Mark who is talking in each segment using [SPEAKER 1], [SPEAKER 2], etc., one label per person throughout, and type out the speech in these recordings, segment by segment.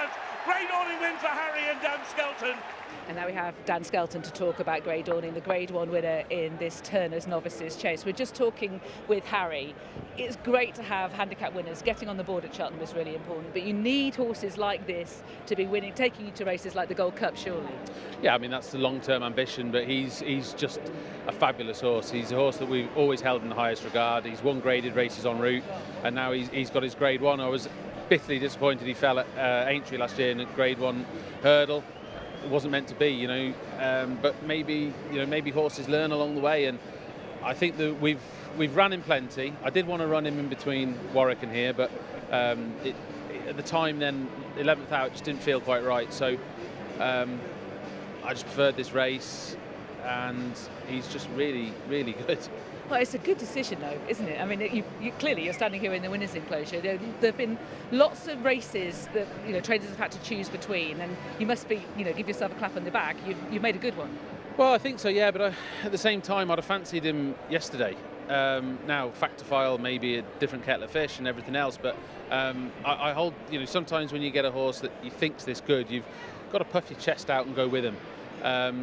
[SPEAKER 1] out. Great Dawning win for Harry and Dan Skelton.
[SPEAKER 2] And now we have Dan Skelton to talk about Grey Dawning, the Grade 1 winner in this Turner's Novices Chase. We're just talking with Harry. It's great to have handicap winners. Getting on the board at Cheltenham is really important, but you need horses like this to be winning, taking you to races like the Gold Cup, surely.
[SPEAKER 3] Yeah, I mean, that's the long-term ambition, but he's just a fabulous horse. He's a horse that we've always held in the highest regard. He's won graded races en route, and now he's got his Grade 1. I was bitterly disappointed he fell at Aintree last year in a Grade 1 hurdle. It wasn't meant to be, you know, but maybe horses learn along the way, and I think that we've run him plenty. I did want to run him in between Warwick and here, but at the time then 11th out just didn't feel quite right, so I just preferred this race, and he's just really, really good.
[SPEAKER 2] Well, it's a good decision, though, isn't it? I mean, clearly you're standing here in the winners' enclosure. There have been lots of races that traders have had to choose between, and you must be, give yourself a clap on the back. You've made a good one.
[SPEAKER 3] Well, I think so, yeah. But at the same time, I'd have fancied him yesterday. Now, Factophile may be a different kettle of fish and everything else, but I hold, sometimes when you get a horse that you think's this good, you've got to puff your chest out and go with him.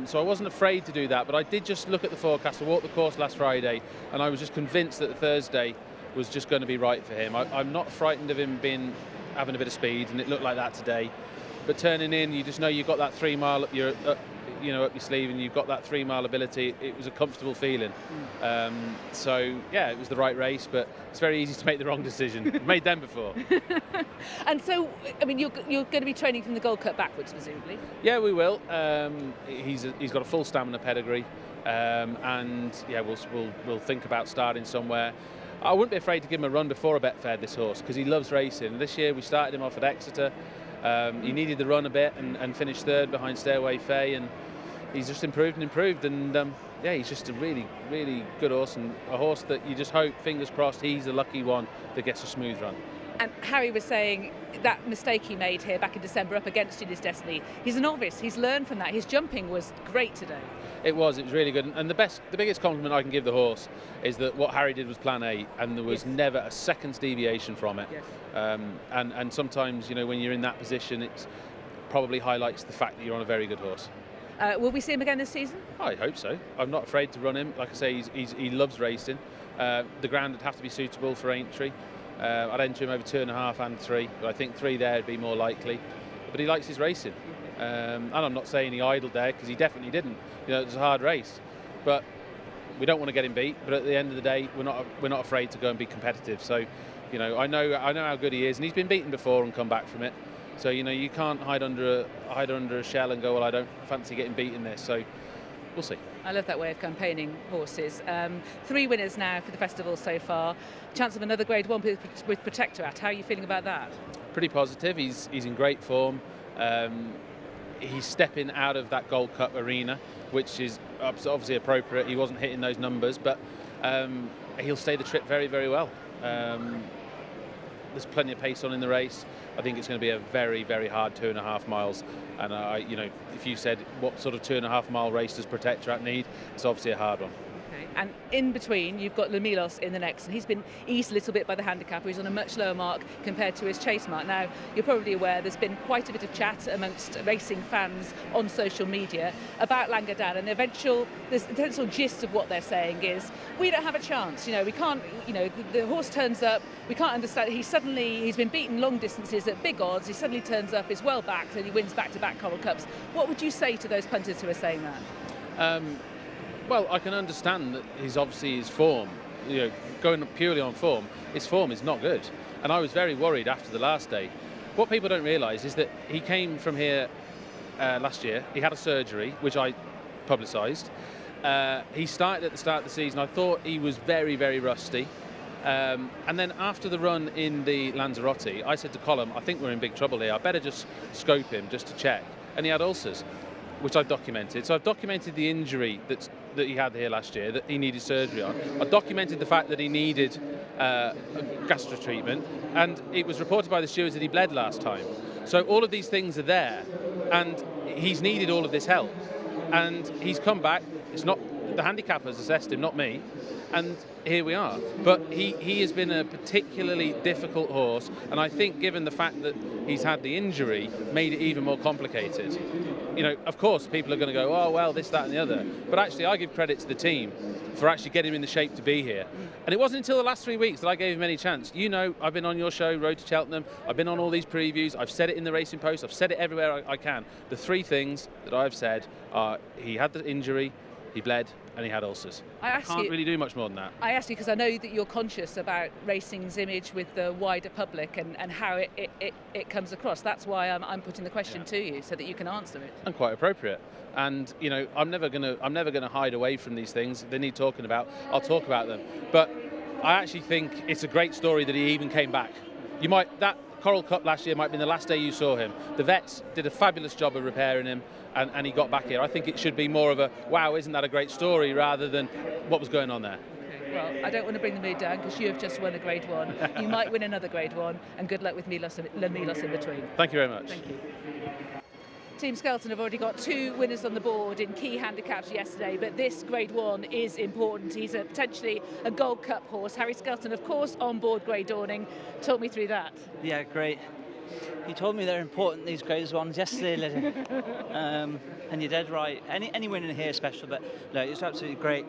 [SPEAKER 3] So I wasn't afraid to do that, but I did just look at the forecast. I walked the course last Friday, and I was just convinced that the Thursday was just going to be right for him. I'm not frightened of him having a bit of speed, and it looked like that today. But turning in, you just know you've got that 3 mile up your sleeve, and you've got that 3 mile ability. It was a comfortable feeling. So yeah, it was the right race, but it's very easy to make the wrong decision. I've made them before.
[SPEAKER 2] And so, I mean, you're going to be training from the Gold Cup backwards, presumably.
[SPEAKER 3] Yeah, we will. He's got a full stamina pedigree, and yeah, we'll think about starting somewhere. I wouldn't be afraid to give him a run before a Betfair, this horse, because he loves racing. This year we started him off at Exeter. He needed the run a bit and finished third behind Stairway Fay, and he's just improved, and yeah, he's just a really, really good horse, and a horse that you just hope, fingers crossed, he's the lucky one that gets a smooth run.
[SPEAKER 2] And Harry was saying that mistake he made here back in December up against In His Destiny, he's a novice, he's learned from that. His jumping was great today.
[SPEAKER 3] It was really good, and the biggest compliment I can give the horse is that what Harry did was plan A, and there was never a second's deviation from it.
[SPEAKER 2] Yes.
[SPEAKER 3] And sometimes, when you're in that position, it probably highlights the fact that you're on a very good horse.
[SPEAKER 2] Will we see him again this season?
[SPEAKER 3] I hope so. I'm not afraid to run him. Like I say, he loves racing. The ground would have to be suitable for Aintree. I'd enter him over 2.5 and 3, but I think 3 there would be more likely. But he likes his racing. And I'm not saying he idled there, because he definitely didn't. It was a hard race, but we don't want to get him beat. But at the end of the day, we're not afraid to go and be competitive. So, I know how good he is, and he's been beaten before and come back from it. So you can't hide under a shell and go, well, I don't fancy getting beat in this. So we'll see.
[SPEAKER 2] I love that way of campaigning horses. 3 winners now for the festival so far. Chance of another Grade 1 with Protectorat. How are you feeling about that?
[SPEAKER 3] Pretty positive. He's in great form. He's stepping out of that Gold Cup arena, which is obviously appropriate. He wasn't hitting those numbers, but he'll stay the trip very, very well. There's plenty of pace on in the race. I think it's going to be a very, very hard 2.5 miles. And if you said what sort of 2.5 mile race does Protectorat need, it's obviously a hard one.
[SPEAKER 2] Okay. And in between, you've got Lamilos in the next, and he's been eased a little bit by the handicapper. He's on a much lower mark compared to his chase mark. Now, you're probably aware there's been quite a bit of chat amongst racing fans on social media about Langadan, and the eventual gist of what they're saying is, we don't have a chance. We can't. The horse turns up. We can't understand. He's been beaten long distances at big odds. He suddenly turns up, is well backed, and he wins back-to-back Coral Cups. What would you say to those punters who are saying that?
[SPEAKER 3] Well, I can understand that his form, going purely on form, his form is not good. And I was very worried after the last day. What people don't realise is that he came from here last year. He had a surgery, which I publicised. He started at the start of the season. I thought he was very, very rusty. And then after the run in the Lanzarote, I said to Colm, I think we're in big trouble here. I better just scope him just to check. And he had ulcers, which I've documented. So I've documented the injury that he had here last year, that he needed surgery on. I documented the fact that he needed gastro treatment, and it was reported by the stewards that he bled last time. So all of these things are there, and he's needed all of this help. And he's come back. It's not the handicappers assessed him, not me. And here we are. But he has been a particularly difficult horse, and I think given the fact that he's had the injury, made it even more complicated. You know, of course, people are going to go, oh, well, this, that, and the other. But actually, I give credit to the team for actually getting him in the shape to be here. And it wasn't until the last 3 weeks that I gave him any chance. You know, I've been on your show, Road to Cheltenham. I've been on all these previews. I've said it in the Racing Post. I've said it everywhere I can. The three things that I've said are he had the injury, he bled, and he had ulcers. I can't really do much more than that.
[SPEAKER 2] I asked you because I know that you're conscious about racing's image with the wider public and how it comes across. That's why I'm putting the question to you, so that you can answer it.
[SPEAKER 3] And quite appropriate. And you know, I'm never gonna hide away from these things. They need talking about. I'll talk about them. But I actually think it's a great story that he even came back. That Coral Cup last year might have been the last day you saw him. The vets did a fabulous job of repairing him, and he got back here. I think it should be more of a, wow, isn't that a great story, rather than what was going on there.
[SPEAKER 2] Well, I don't want to bring the mood down because you have just won a Grade 1. You might win another Grade 1, and good luck with Milos in between.
[SPEAKER 3] Thank you very much.
[SPEAKER 2] Thank you. Team Skelton have already got 2 winners on the board in key handicaps yesterday, but this Grade 1 is important. He's potentially a Gold Cup horse. Harry Skelton, of course, on board Grey Dawning. Talk me through that.
[SPEAKER 4] Yeah, great. You told me they're important, these Grade 1s, yesterday, Lydia. And you're dead right. Any win in here is special, but no, it was absolutely great.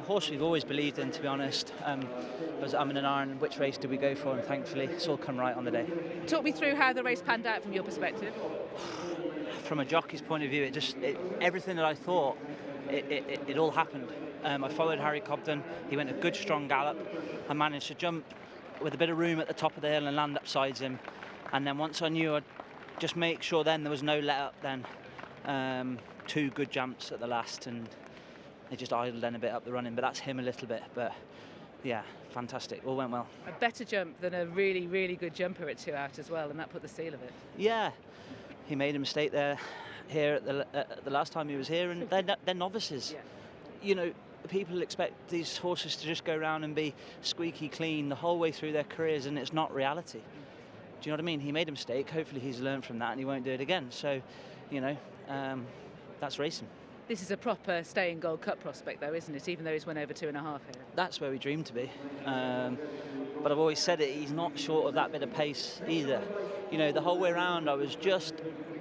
[SPEAKER 4] Horse we've always believed in, to be honest. I was umming and ahhing which race did we go for, and thankfully it's all come right on the day.
[SPEAKER 2] Talk me through how the race panned out from your perspective.
[SPEAKER 4] From a jockey's point of view, everything that I thought, it all happened. I followed Harry Cobden. He went a good strong gallop. I managed to jump with a bit of room at the top of the hill and land upsides him. And then once I knew, I'd just make sure then there was no let up then. 2 good jumps at the last, and they just idled then a bit up the running, but that's him a little bit. But yeah, fantastic, all went well.
[SPEAKER 2] A better jump than a really, really good jumper at 2 out as well, and that put the seal of it.
[SPEAKER 4] Yeah, he made a mistake there, here at the last time he was here, and they're novices. Yeah. You know, people expect these horses to just go around and be squeaky clean the whole way through their careers, and it's not reality. Do you know what I mean? He made a mistake. Hopefully he's learned from that and he won't do it again. So, you know, that's racing.
[SPEAKER 2] This is a proper staying Gold Cup prospect, though, isn't it? Even though he's won over 2.5 here.
[SPEAKER 4] That's where we dream to be. But I've always said it, he's not short of that bit of pace either. You know, the whole way around I was just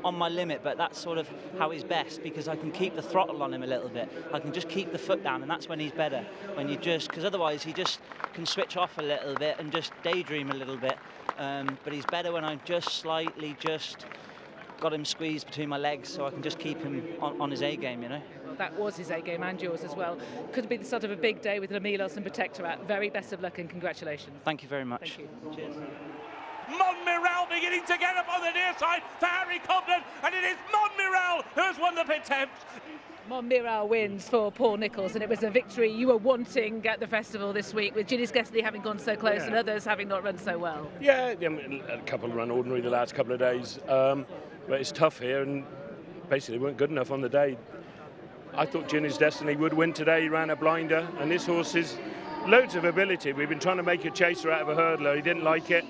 [SPEAKER 4] on my limit, but that's sort of how he's best, because I can keep the throttle on him a little bit. I can just keep the foot down, and that's when he's better. When you just, because otherwise he just can switch off a little bit and just daydream a little bit. But he's better when I just slightly got him squeezed between my legs, so I can just keep him on his A game, you know.
[SPEAKER 2] Well, that was his A game and yours as well. Could be the start of a big day with Milos and Protectorat. Very best of luck and congratulations.
[SPEAKER 4] Thank you very much.
[SPEAKER 2] Thank you.
[SPEAKER 4] Cheers.
[SPEAKER 1] Monmiral beginning to get up on the near side for Harry Cobden, and it is Monmiral who has won the attempt.
[SPEAKER 2] Monmiral wins for Paul Nicholls, and it was a victory you were wanting at the festival this week, with Julius Guestley having gone so close and others having not run so well.
[SPEAKER 5] Yeah, a couple run ordinary the last couple of days, but it's tough here, and basically weren't good enough on the day. I thought Julius Destiny would win today. He ran a blinder, and this horse is loads of ability. We've been trying to make a chaser out of a hurdler. He didn't like it,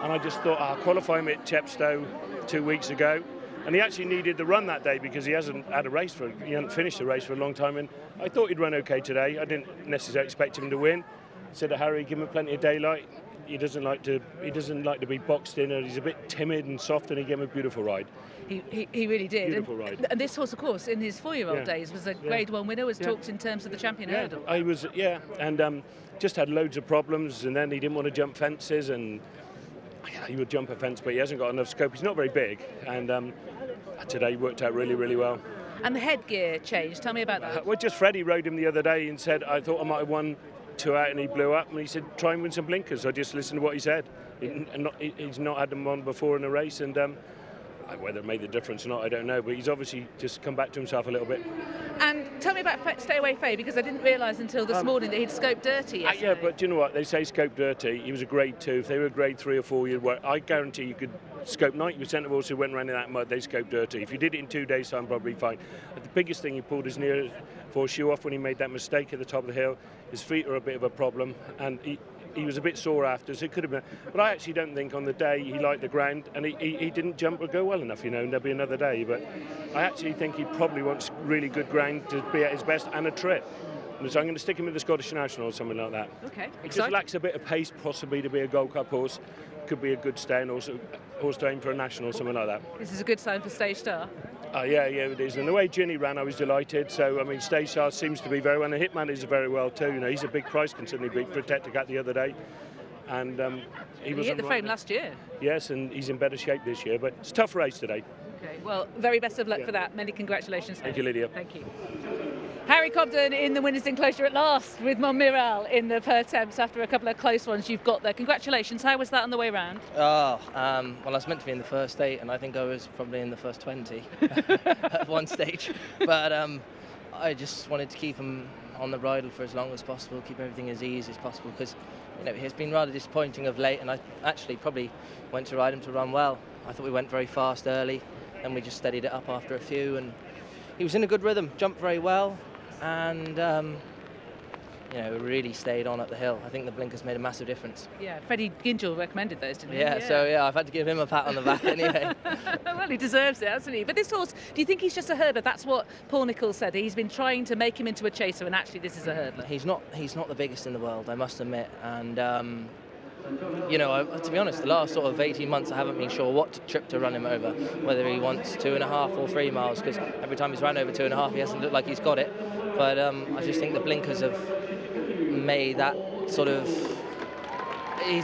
[SPEAKER 5] and I just thought I'll qualify him at Chepstow 2 weeks ago. And he actually needed the run that day because he hasn't had a race he hadn't finished a race for a long time. And I thought he'd run okay today. I didn't necessarily expect him to win. I said to Harry, give him plenty of daylight. He doesn't like to be boxed in, and he's a bit timid and soft, and he gave him a beautiful ride.
[SPEAKER 2] He really did.
[SPEAKER 5] Beautiful ride.
[SPEAKER 2] And this horse, of course, in his 4-year-old days, was a Grade 1 winner. Was talked in terms of the champion hurdle.
[SPEAKER 5] He was, and just had loads of problems, and then he didn't want to jump fences, and he would jump a fence, but he hasn't got enough scope. He's not very big, and today worked out really, really well.
[SPEAKER 2] And the headgear changed. Tell me about that.
[SPEAKER 5] Well, just Freddie rode him the other day and said, I thought I might have won 2 out, and he blew up, and he said, try and win some blinkers. I just listened to what he said. He's not had them on before in a race, and whether it made the difference or not, I don't know, but he's obviously just come back to himself a little bit. And
[SPEAKER 2] tell me about Stay Away Faye, because I didn't realise until this morning that he'd scoped dirty yesterday.
[SPEAKER 5] Yeah, but do you know what? They say scope dirty. He was a Grade 2. If they were a Grade 3 or 4, you'd work. I guarantee you could scope 90% of horses who went around in that mud, they scoped dirty. If you did it in 2 days' time, probably fine. But the biggest thing, he pulled his near shoe off when he made that mistake at the top of the hill. His feet are a bit of a problem, and he was a bit sore after, so it could have been. But I actually don't think on the day he liked the ground, and he didn't jump or go well enough, you know, and there'll be another day. But I actually think he probably wants really good ground to be at his best, and a trip. So I'm going to stick him with the Scottish National or something like that.
[SPEAKER 2] Okay,
[SPEAKER 5] He just
[SPEAKER 2] exciting.
[SPEAKER 5] lacks a bit of pace, possibly, to be a Gold Cup horse. Could be a good stay and also horse to aim for a national or something like that.
[SPEAKER 2] This is a good sign for Stage Star.
[SPEAKER 5] Yeah, it is. And the way Ginny ran, I was delighted. So, I mean, Stage Star seems to be very well. And Hitman is very well too. You know, he's a big price considering he beat Protector Cat the other day. And
[SPEAKER 2] he hit the frame last year.
[SPEAKER 5] Yes, and he's in better shape this year. But it's a tough race today.
[SPEAKER 2] Okay, well, very best of luck for that. Many congratulations.
[SPEAKER 5] Thank you, Lydia.
[SPEAKER 2] Thank you. Harry Cobden in the winner's enclosure at last with Montmiral in the per temps after a couple of close ones you've got there. Congratulations. How was that on the way round?
[SPEAKER 6] Well, I was meant to be in the first 8 and I think I was probably in the first 20 at one stage. But I just wanted to keep him on the bridle for as long as possible, keep everything as easy as possible because it's been rather disappointing of late and I actually probably went to ride him to run well. I thought we went very fast early, then we just steadied it up after a few and he was in a good rhythm, jumped very well and really stayed on at the hill. I think the blinkers made a massive difference.
[SPEAKER 2] Yeah, Freddie Gingell recommended those, didn't he?
[SPEAKER 6] Yeah, so I've had to give him a pat on the back anyway.
[SPEAKER 2] Well, he deserves it, hasn't he? But this horse, do you think he's just a hurdler? That's what Paul Nicholls said. He's been trying to make him into a chaser, and actually this is a hurdler.
[SPEAKER 6] He's not the biggest in the world, I must admit. And to be honest, the last sort of 18 months I haven't been sure what trip to run him over, whether he wants 2.5 or 3 miles, because every time he's run over 2.5 he hasn't looked like he's got it. But I just think the blinkers have made that sort of...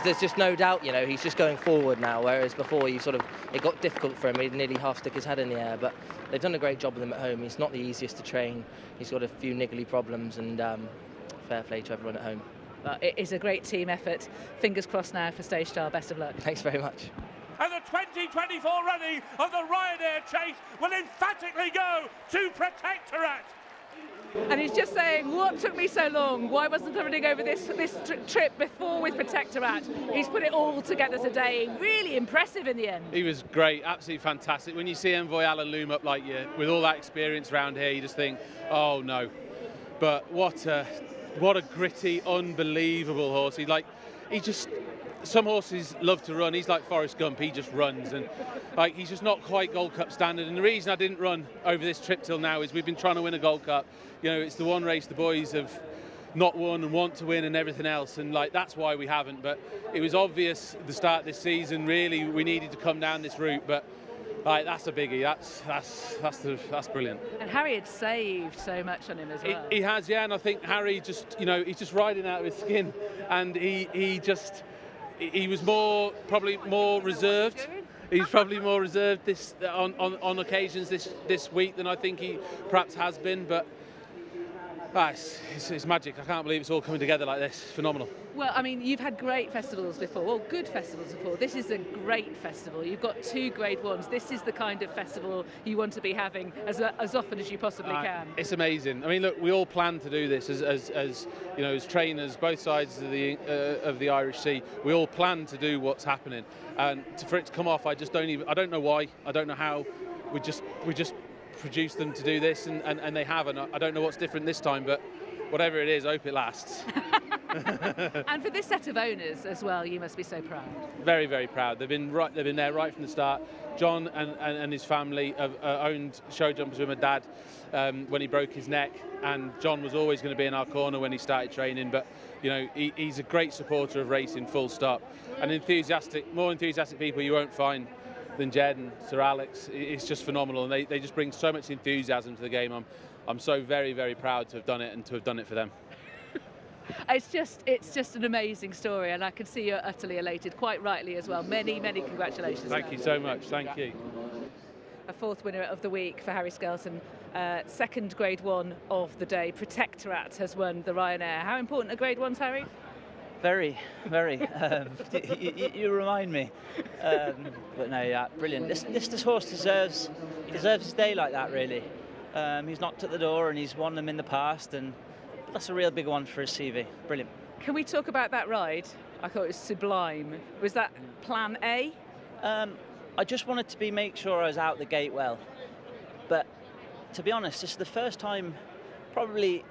[SPEAKER 6] There's just no doubt, he's just going forward now, whereas before it got difficult for him. He'd nearly half stick his head in the air, but they've done a great job with him at home. He's not the easiest to train. He's got a few niggly problems, and fair play to everyone at home.
[SPEAKER 2] It is a great team effort. Fingers crossed now for Stage Star. Best of luck.
[SPEAKER 6] Thanks very much.
[SPEAKER 1] And the 2024 running of the Ryanair Chase will emphatically go to Protectorate.
[SPEAKER 2] And he's just saying, what took me so long? Why wasn't I running over this trip before with Protectorate? He's put it all together today. Really impressive in the end.
[SPEAKER 3] He was great, absolutely fantastic. When you see Envoy Alan loom up like you, with all that experience around here, you just think, oh no. But what a gritty, unbelievable horse. Some horses love to run. He's like Forrest Gump. He just runs, and he's just not quite Gold Cup standard. And the reason I didn't run over this trip till now is we've been trying to win a Gold Cup. It's the one race the boys have not won and want to win, and everything else. And that's why we haven't. But it was obvious at the start of this season. Really, we needed to come down this route. But that's a biggie. That's brilliant.
[SPEAKER 2] And Harry had saved so much on him as well.
[SPEAKER 3] He has, yeah. And I think Harry just, he's just riding out of his skin, and he was probably more reserved. He's probably more reserved on occasions this week than I think he perhaps has been. But it's magic. I can't believe it's all coming together like this. Phenomenal.
[SPEAKER 2] Well, I mean, you've had great festivals before, well, good festivals before. This is a great festival. You've got 2 Grade 1s. This is the kind of festival you want to be having as often as you possibly can. It's
[SPEAKER 3] amazing. I mean, look, we all planned to do this as trainers, both sides of the Irish Sea. We all planned to do what's happening, and for it to come off, I don't know why. I don't know how. We just produced them to do this, and they have, and I don't know what's different this time, but whatever it is, I hope it lasts.
[SPEAKER 2] And for this set of owners as well, you must be so proud.
[SPEAKER 3] Very, very proud. They've been there right from the start. John and his family have owned show jumpers with my dad when he broke his neck, and John was always going to be in our corner when he started training. But he's a great supporter of racing, full stop. And more enthusiastic people you won't find than Jed and Sir Alex. It's just phenomenal, and they just bring so much enthusiasm to the game. I'm so very, very proud to have done it, and to have done it for them.
[SPEAKER 2] It's just an amazing story, and I can see you're utterly elated, quite rightly as well. Many, many congratulations.
[SPEAKER 3] Thank you so much. Thank you.
[SPEAKER 2] A 4th winner of the week for Harry Skelton. 2nd Grade 1 of the day. Protectorate has won the Ryanair. How important are Grade 1s, Harry?
[SPEAKER 4] Very, very. You remind me. But no, yeah, brilliant. This horse deserves his day like that, really. He's knocked at the door and he's won them in the past, and that's a real big one for his CV. Brilliant.
[SPEAKER 2] Can we talk about that ride? I thought it was sublime. Was that plan A?
[SPEAKER 4] I just wanted to make sure I was out the gate well. But to be honest, this is the first time probably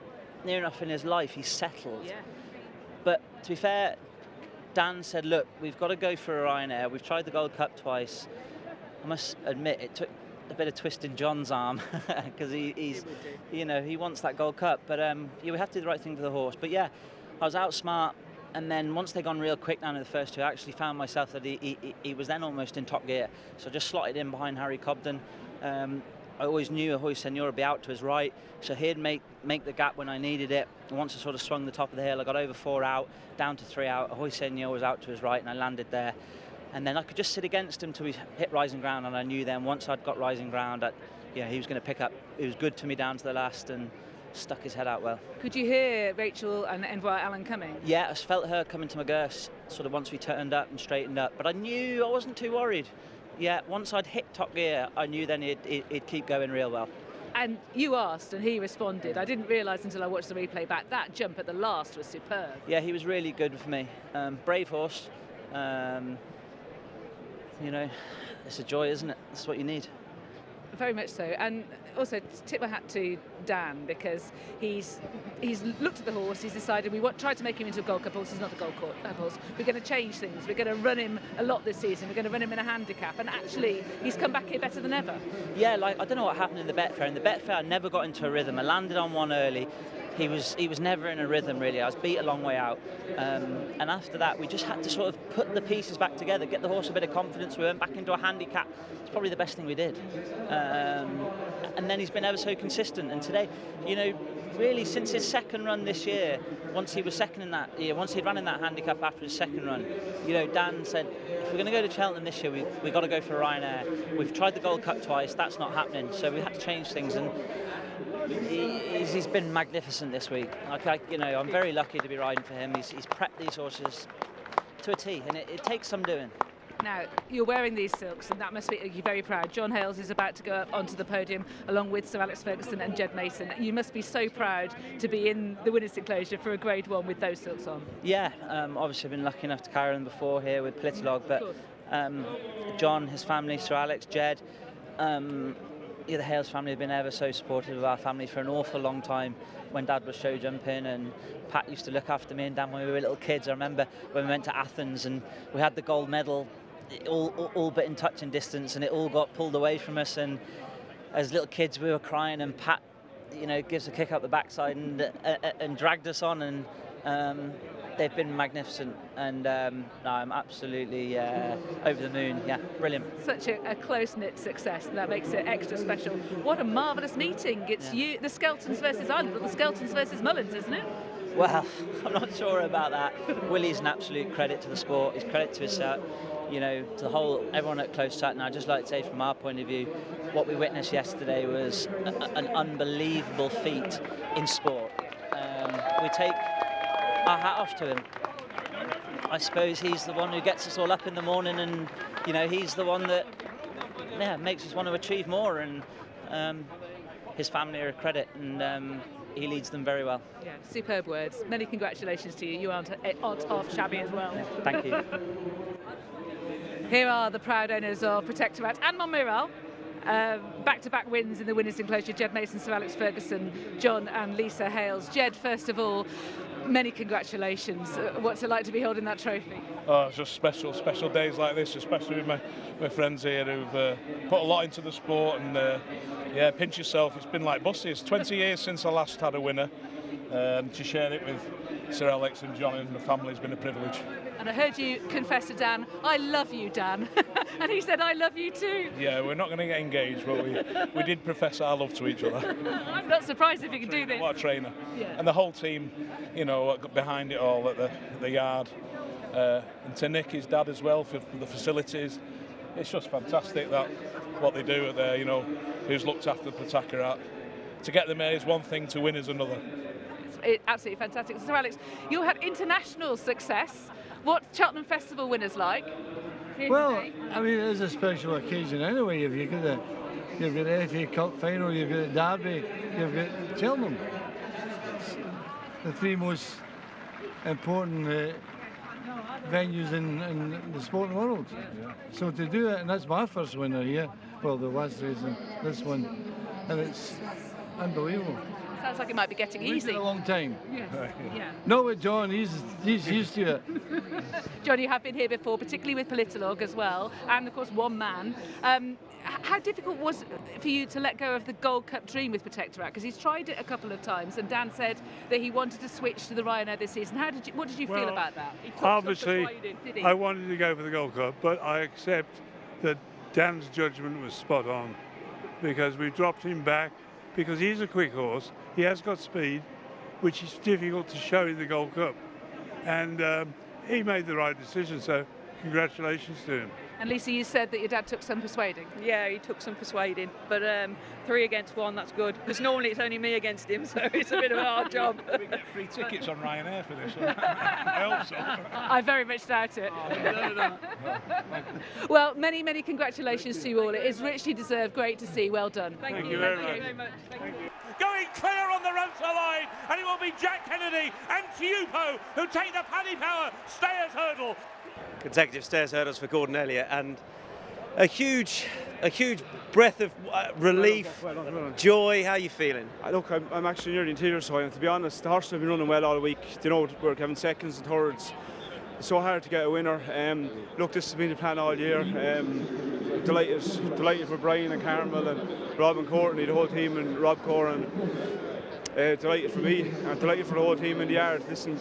[SPEAKER 4] near enough in his life he's settled.
[SPEAKER 2] Yeah.
[SPEAKER 4] But to be fair, Dan said, look, we've got to go for a Ryanair. We've tried the Gold Cup twice. I must admit, it took a bit of twist in John's arm because he's, he wants that Gold Cup. But we have to do the right thing for the horse. But yeah, I was outsmart, and then once they gone real quick down in the first two, I actually found myself that he was then almost in top gear. So I just slotted in behind Harry Cobden. I always knew Ahoy Senor would be out to his right, so he'd make the gap when I needed it. And once I sort of swung the top of the hill, I got over 4 out, down to 3 out. Ahoy Senor was out to his right, and I landed there. And then I could just sit against him till we hit rising ground, and I knew then once I'd got rising ground that he was going to pick up. It was good to me down to the last and stuck his head out well.
[SPEAKER 2] Could you hear Rachel and Envoy Allen coming?
[SPEAKER 4] Yeah, I felt her coming to my girths sort of once we turned up and straightened up, but I knew I wasn't too worried. Yeah, once I'd hit top gear, I knew then he'd keep going real well.
[SPEAKER 2] And you asked and he responded. I didn't realise until I watched the replay back, that jump at the last was superb.
[SPEAKER 4] Yeah, he was really good for me. Brave horse. It's a joy, isn't it? That's what you need.
[SPEAKER 2] Very much so. And also tip my hat to Dan, because he's looked at the horse, he's decided tried to make him into a Gold Cup horse. He's not a Gold Cup horse. We're going to change things. We're going to run him a lot this season. We're going to run him in a handicap, and actually he's come back here better than ever. Yeah, I don't know what happened in the Betfair. In the Betfair I never got into a rhythm. I landed on one early. He was never in a rhythm, really. I was beat a long way out. And after that, we just had to sort of put the pieces back together, get the horse a bit of confidence. We went back into a handicap. It's probably the best thing we did. And then he's been ever so consistent. And today, really since his second run this year, once he was second in that, once he'd run in that handicap after his second run, Dan said, if we're going to go to Cheltenham this year, we've got to go for Ryanair. We've tried the Gold Cup twice, that's not happening. So we had to change things. And he's been magnificent this week. I'm very lucky to be riding for him. He's prepped these horses to a T, and it takes some doing. Now, you're wearing these silks, and that must make you very proud. John Hales is about to go up onto the podium along with Sir Alex Ferguson and Jed Mason. You must be so proud to be in the winner's enclosure for a Grade 1 with those silks on. Yeah, obviously I've been lucky enough to carry them before here with Politolog, but John, his family, Sir Alex, Jed, the Hales family have been ever so supportive of our family for an awful long time. When Dad was show jumping, and Pat used to look after me and Dan when we were little kids. I remember when we went to Athens and we had the gold medal all but in touching distance, and it all got pulled away from us, and as little kids we were crying, and Pat gives a kick up the backside and dragged us on, and they've been magnificent, and I'm absolutely over the moon. Yeah, brilliant. Such a close-knit success, and that makes it extra special. What a marvellous meeting. It's you, the Skeltons versus Ireland, or the Skeltons versus Mullins, isn't it? Well, I'm not sure about that. Willie's an absolute credit to the sport. He's credit to his to the whole, everyone at Close Sutton. I'd just like to say, from our point of view, what we witnessed yesterday was an unbelievable feat in sport. We take our hat off to him. I suppose he's the one who gets us all up in the morning, and he's the one that makes us want to achieve more, and his family are a credit, and he leads them very well. Yeah, superb words. Many congratulations to you. You aren't half shabby as well. Thank you. Here are the proud owners of Protectorat and Montmiral. Back-to-back wins in the winners' enclosure. Jed Mason, Sir Alex Ferguson, John and Lisa Hales. Jed, first of all, many congratulations. What's it like to be holding that trophy?
[SPEAKER 7] Oh, it's just special days like this, especially with my friends here who've put a lot into the sport, and pinch yourself. It's been like buses. 20 years since I last had a winner, and to share it with Sir Alex and John and the family has been a privilege. And I heard you confess to Dan, I love you, Dan. And he said, I love you too. Yeah, we're not going to get engaged, but we did profess our love to each other. I'm not surprised if you can do this. What a trainer. Yeah. And the whole team, behind it all at the yard. And to Nick, his dad as well, for the facilities. It's just fantastic that what they do at there, who's looked after the Protectorat. To get them here is one thing, to win is another. It's absolutely fantastic. So Alex, you had international success. What Cheltenham Festival winners like? Well, I mean, it is a special occasion anyway. If you've got the FA Cup final, you've got Derby, you've got Cheltenham. It's the three most important venues in the sporting world. Yeah. So to do it, and that's my first winner here. Well, the last race and this one, and it's unbelievable. Sounds like it might be getting easy. A long time. Yes. Yeah. Not with John, he's used to it. John, you have been here before, particularly with Politolog as well, and of course One Man.
[SPEAKER 2] how difficult was it for you to let go of the Gold Cup dream with Protectorat? Because he's tried it a couple of times, and Dan said that he wanted to switch to the Ryanair this season. What did you feel about that?
[SPEAKER 8] Obviously, I wanted to go for the Gold Cup, but I accept that Dan's judgment was spot on, because we dropped him back because he's a quick horse. He has got speed, which is difficult to show in the Gold Cup, and he made the right decision. So congratulations to him.
[SPEAKER 2] And Lisa, you said that your dad took some persuading.
[SPEAKER 9] Yeah, he took some persuading, but 3 against 1, that's good. Because normally it's only me against him, so it's a bit of a hard job.
[SPEAKER 7] We get free tickets on Ryanair for this. I hope so.
[SPEAKER 2] I very much doubt it. Well, many, many congratulations to you all. It is richly deserved. Great to see. Well done.
[SPEAKER 8] Thank you very much.
[SPEAKER 9] Thank you.
[SPEAKER 1] Going clear on the Rotor line, and it will be Jack Kennedy and Teahupoo who take the Paddy Power stayers hurdle.
[SPEAKER 10] Consecutive stairs hurdles for Gordon Elliott, and a huge breath of relief,
[SPEAKER 11] well done.
[SPEAKER 10] joy. How are you feeling?
[SPEAKER 11] Look, I'm actually nearly in tears, so to be honest, the horses have been running well all week. You know, we're having seconds and thirds. It's so hard to get a winner. Look, this has been the plan all year. Delighted for Brian and Carmel and Rob and Courtney, the whole team, and Rob Coran. Delighted for me and delighted for the whole team in the yard. Listen,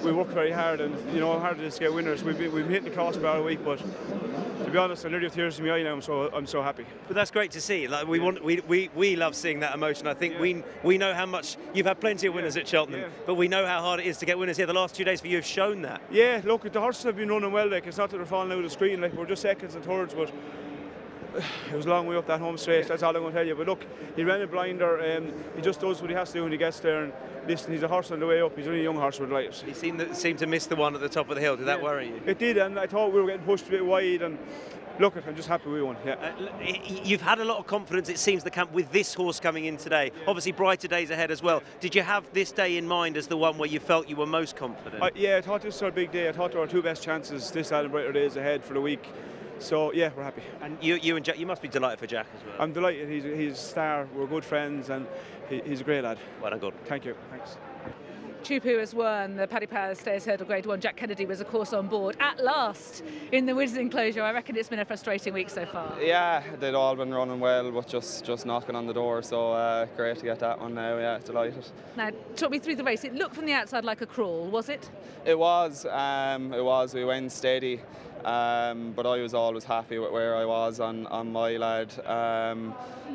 [SPEAKER 11] we work very hard, and you know how hard it is to get winners. We've been hitting the crossbar all week, but to be honest, I nearly have tears in my eye now. I'm so happy.
[SPEAKER 10] But that's great to see. Like we love seeing that emotion. I think we know how much you've had plenty of winners at Cheltenham, but we know how hard it is to get winners here. The last 2 days for you have shown that.
[SPEAKER 11] Yeah, look, the horses have been running well. Like, it's not that they're falling out of the screen. Like, we're just seconds and thirds, but it was a long way up that home straight. That's all I'm going to tell you. But look, he ran a blinder. He just does what he has to do when he gets there. And listen, he's a horse on the way up. He's only a young horse with lights.
[SPEAKER 10] He seemed to miss the one at the top of the hill. Did that worry you?
[SPEAKER 11] It did, and I thought we were getting pushed a bit wide. And look, I'm just happy we won. Yeah.
[SPEAKER 10] You've had a lot of confidence, it seems, the camp with this horse coming in today. Obviously, brighter days ahead as well. Did you have this day in mind as the one where you felt you were most confident?
[SPEAKER 11] Yeah, I thought this was our big day. I thought there were 2 best chances this and brighter days ahead for the week. So yeah, we're happy.
[SPEAKER 10] And you and Jack, you must be delighted for Jack as well.
[SPEAKER 11] I'm delighted. He's a star. We're good friends, and he's a great lad.
[SPEAKER 10] Well done, Gordon.
[SPEAKER 11] Thank you. Thanks.
[SPEAKER 2] Teahupoo has won the Paddy Power Stayers Hurdle Grade 1. Jack Kennedy was, of course, on board at last in the Windsor enclosure. I reckon it's been a frustrating week so far.
[SPEAKER 12] Yeah, they'd all been running well, but just knocking on the door. So great to get that one now. Yeah, delighted.
[SPEAKER 2] Now, talk me through the race. It looked from the outside like a crawl, was it?
[SPEAKER 12] It was. We went steady. But I was always happy with where I was on my lad,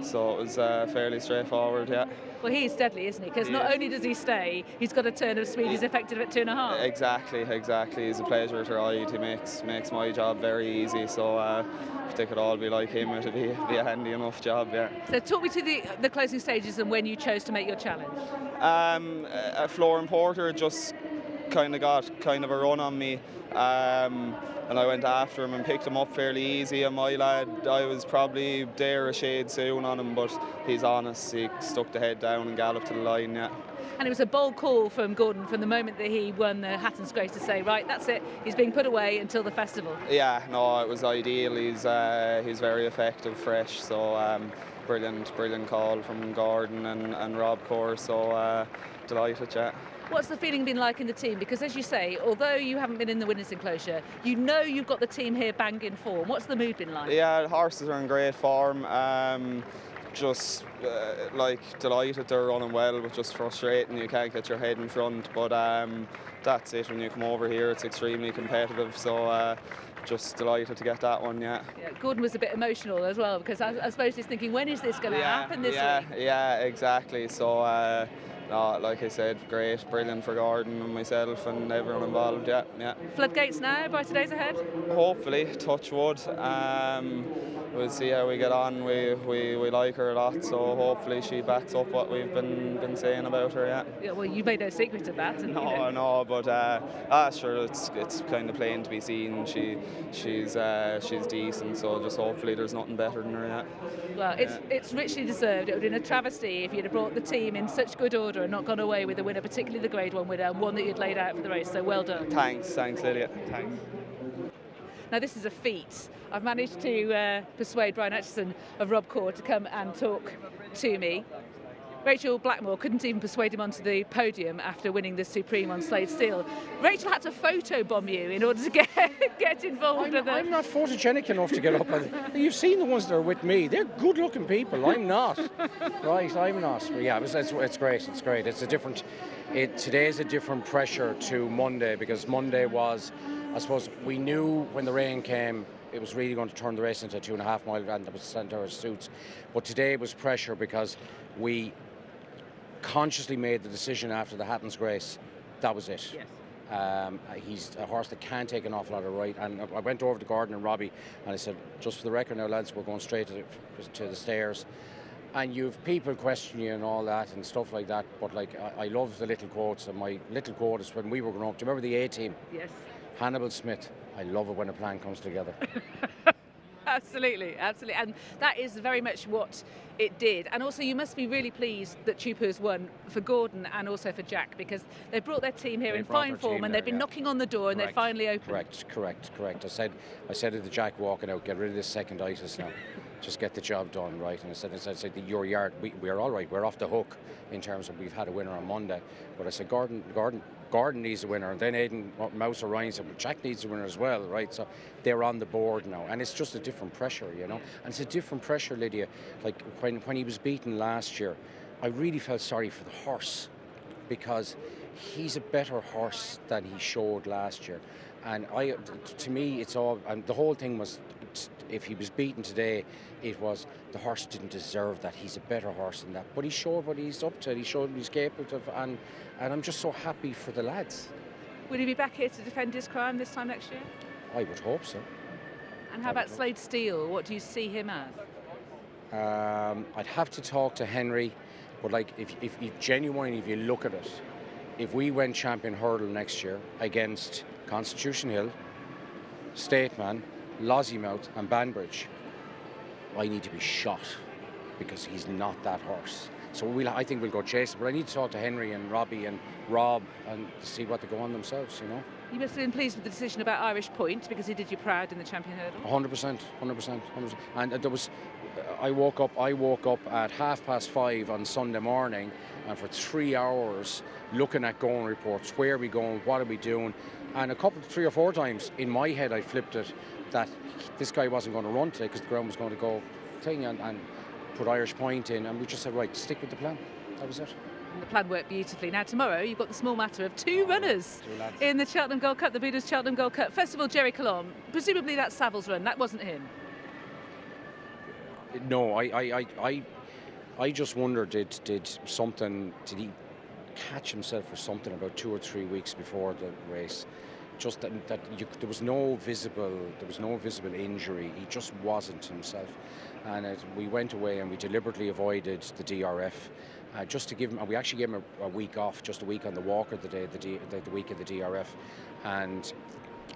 [SPEAKER 12] so it was fairly straightforward, yeah.
[SPEAKER 2] Well, he's deadly, isn't he? Because not only does he stay, he's got a turn of speed. He's effective at 2.5.
[SPEAKER 12] Exactly. He's a pleasure to ride. He makes my job very easy. So if they could all be like him, it'd be a handy enough job, yeah.
[SPEAKER 2] So talk me to the closing stages and when you chose to make your challenge.
[SPEAKER 12] Floor and Porter just kind of got a run on me. And I went after him and picked him up fairly easy. And my lad, I was probably there a shade soon on him, but he's honest. He stuck the head down and galloped to the line, yeah.
[SPEAKER 2] And it was a bold call from Gordon from the moment that he won the Hatton's Grace to say, right, that's it, he's being put away until the festival.
[SPEAKER 12] Yeah, no, it was ideal. He's very effective, fresh, so brilliant call from Gordon and Rob Core, so delighted, yeah.
[SPEAKER 2] What's the feeling been like in the team? Because as you say, although you haven't been in the winners' enclosure, you know you've got the team here banging form. What's the mood been like?
[SPEAKER 12] Yeah, the horses are in great form. Delighted they're running well, but just frustrating you can't get your head in front. But that's it, when you come over here it's extremely competitive, so just delighted to get that one, yeah.
[SPEAKER 2] Gordon was a bit emotional as well, because I suppose he's thinking, when is this going to happen this week?
[SPEAKER 12] Yeah, exactly. So no, like I said, brilliant for Gordon and myself and everyone involved, yeah.
[SPEAKER 2] Floodgates now, brighter days ahead?
[SPEAKER 12] Hopefully, touch wood. We'll see how we get on. We like her a lot, so hopefully she backs up what we've been saying about her,
[SPEAKER 2] yeah. Well, you made no secret of that.
[SPEAKER 12] No, but sure, it's kind of plain to be seen. She's decent, so just hopefully there's nothing better than her, yeah.
[SPEAKER 2] Well, it's richly deserved. It would have been a travesty if you'd have brought the team in such good order and not gone away with a winner, particularly the Grade 1 winner, and one that you'd laid out for the race, so well done.
[SPEAKER 12] Thanks Elliott. Thanks.
[SPEAKER 2] Now this is a feat. I've managed to persuade Brian Atchison of Rob Core to come and talk to me. Rachel Blackmore couldn't even persuade him onto the podium after winning the Supreme on Slade Steel. Rachel had to photobomb you in order to get involved with it.
[SPEAKER 13] I'm not photogenic enough to get up. You've seen the ones that are with me. They're good-looking people. I'm not. Right, I'm not. But yeah, it's great. It's great. It's a different. Today is a different pressure to Monday, because Monday was, I suppose, we knew when the rain came it was really going to turn the race into a 2.5 mile, and it was sent our suits. But today was pressure because we consciously made the decision after the Hatton's Grace. That was it. Yes. He's a horse that can take an awful lot of right. And I went over to Gordon and Robbie and I said, just for the record now, lads, we're going straight to the stairs. And you've people question you and all that and stuff like that. But like, I love the little quotes. And my little quote is when we were growing up. Do you remember the A-Team?
[SPEAKER 2] Yes.
[SPEAKER 13] Hannibal Smith. I love it when a plan comes together.
[SPEAKER 2] Absolutely, absolutely. And that is very much what it did. And also you must be really pleased that Teahupoo has won for Gordon and also for Jack, because they've brought their team here in fine form and they've been knocking on the door and they're finally open. Correct. I said to Jack walking out, get rid of this seconditis now. Just get the job done, right? And I said your yard, we're all right. We're off the hook in terms of we've had a winner on Monday. But I said Gordon needs a winner, and then Aidan Mouse or Ryan said, well, Jack needs a winner as well, right? So they're on the board now, and it's just a different pressure, you know. And it's a different pressure, Lydia. Like when he was beaten last year, I really felt sorry for the horse, because he's a better horse than he showed last year. And to me, it's all, and the whole thing was, if he was beaten today, it was the horse didn't deserve that. He's a better horse than that. But he showed what he's up to. He showed what he's capable of, and I'm just so happy for the lads. Will he be back here to defend his crown this time next year?
[SPEAKER 13] I would hope so.
[SPEAKER 2] And how about Slade Steel? What do you see him as?
[SPEAKER 13] I'd have to talk to Henry, but like if genuinely, if you look at it, if we went champion hurdle next year against Constitution Hill, Stateman, Lossiemouth and Banbridge, I need to be shot, because he's not that horse. So I think we'll go chase it, but I need to talk to Henry and Robbie and Rob and see what they go on themselves, you know.
[SPEAKER 2] You must have been pleased with the decision about Irish Point, because he did you proud in the champion hurdle. 100%.
[SPEAKER 13] And there was, I woke up at 5:30 on Sunday morning, and for 3 hours looking at going reports, where are we going, what are we doing, and 3 or 4 times in my head I flipped it that this guy wasn't going to run today because the ground was going to go thing and put Irish Point in, and we just said, right, stick with the plan. That was it.
[SPEAKER 2] And the plan worked beautifully. Now tomorrow you've got the small matter of 2 runners in the Cheltenham Gold Cup, the Buddha's Cheltenham Gold Cup. First of all, Jerry Colomb, presumably that's Savile's run, that wasn't him.
[SPEAKER 13] No, I just wonder, did he catch himself or something about 2 or 3 weeks before the race? Just there was no visible injury. He just wasn't himself, and we went away and we deliberately avoided the DRF, just to give him. We actually gave him a week off, just a week on the Walker the week of the DRF, and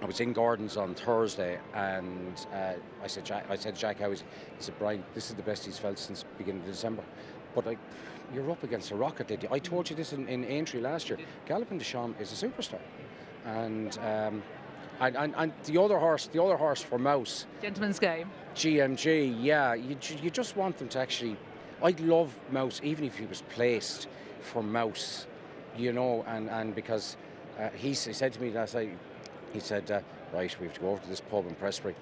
[SPEAKER 13] I was in Gordon's on Thursday, and I said to Jack, how is he? He said, Brian, this is the best he's felt since the beginning of December. But you're up against a rocket, Lydia. I told you this in Aintree last year. Galopin Deschamps is a superstar. And the other horse for Mouse,
[SPEAKER 2] Gentleman's Game,
[SPEAKER 13] GMG, yeah, you just want them to actually. I'd love Mouse even if he was placed for Mouse, you know, and because he said to me last night, he said, right, we have to go over to this pub in Prestbury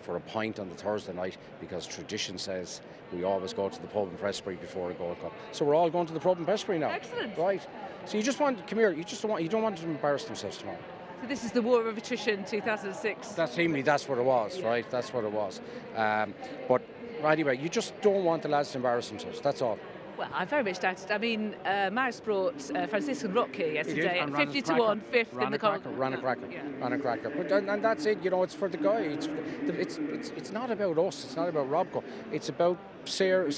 [SPEAKER 13] for a pint on the Thursday night, because tradition says we always go to the pub in Prestbury before a Gold Cup. So we're all going to the pub in Prestbury now.
[SPEAKER 2] Excellent.
[SPEAKER 13] Right. So you just want, come here, you don't want them to embarrass themselves tomorrow.
[SPEAKER 2] So this is the War of Attrition 2006.
[SPEAKER 13] That's what it was, right? That's what it was. But anyway, you just don't want the lads to embarrass themselves, that's all.
[SPEAKER 2] Well, I very much doubt it. I mean, Maris brought Franciscan Rocky yesterday at 50 to 1, fifth in the Gold Cup.
[SPEAKER 13] Ran a cracker. But and that's it. You know, it's for the guy. It's not about us. It's not about Robco. It's about Sarah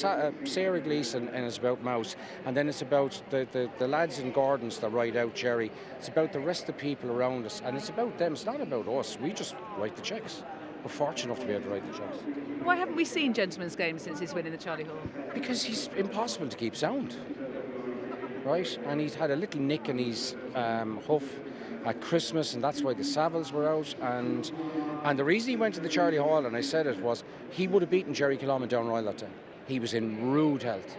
[SPEAKER 13] Gleeson, and it's about Mouse, and then it's about the lads in Gordon's that ride out Jerry. It's about the rest of the people around us, and it's about them. It's not about us. We just write the checks. We're fortunate enough to be able to write the checks.
[SPEAKER 2] Why haven't we seen Gentleman's Game since his win in the Charlie Hall?
[SPEAKER 13] Because he's impossible to keep sound, right? And he's had a little nick in his hoof at Christmas, and that's why the Saviles were out. And the reason he went to the Charlie Hall, and I said it, was he would have beaten Jerry Colomb and Down Royal that day. He was in rude health.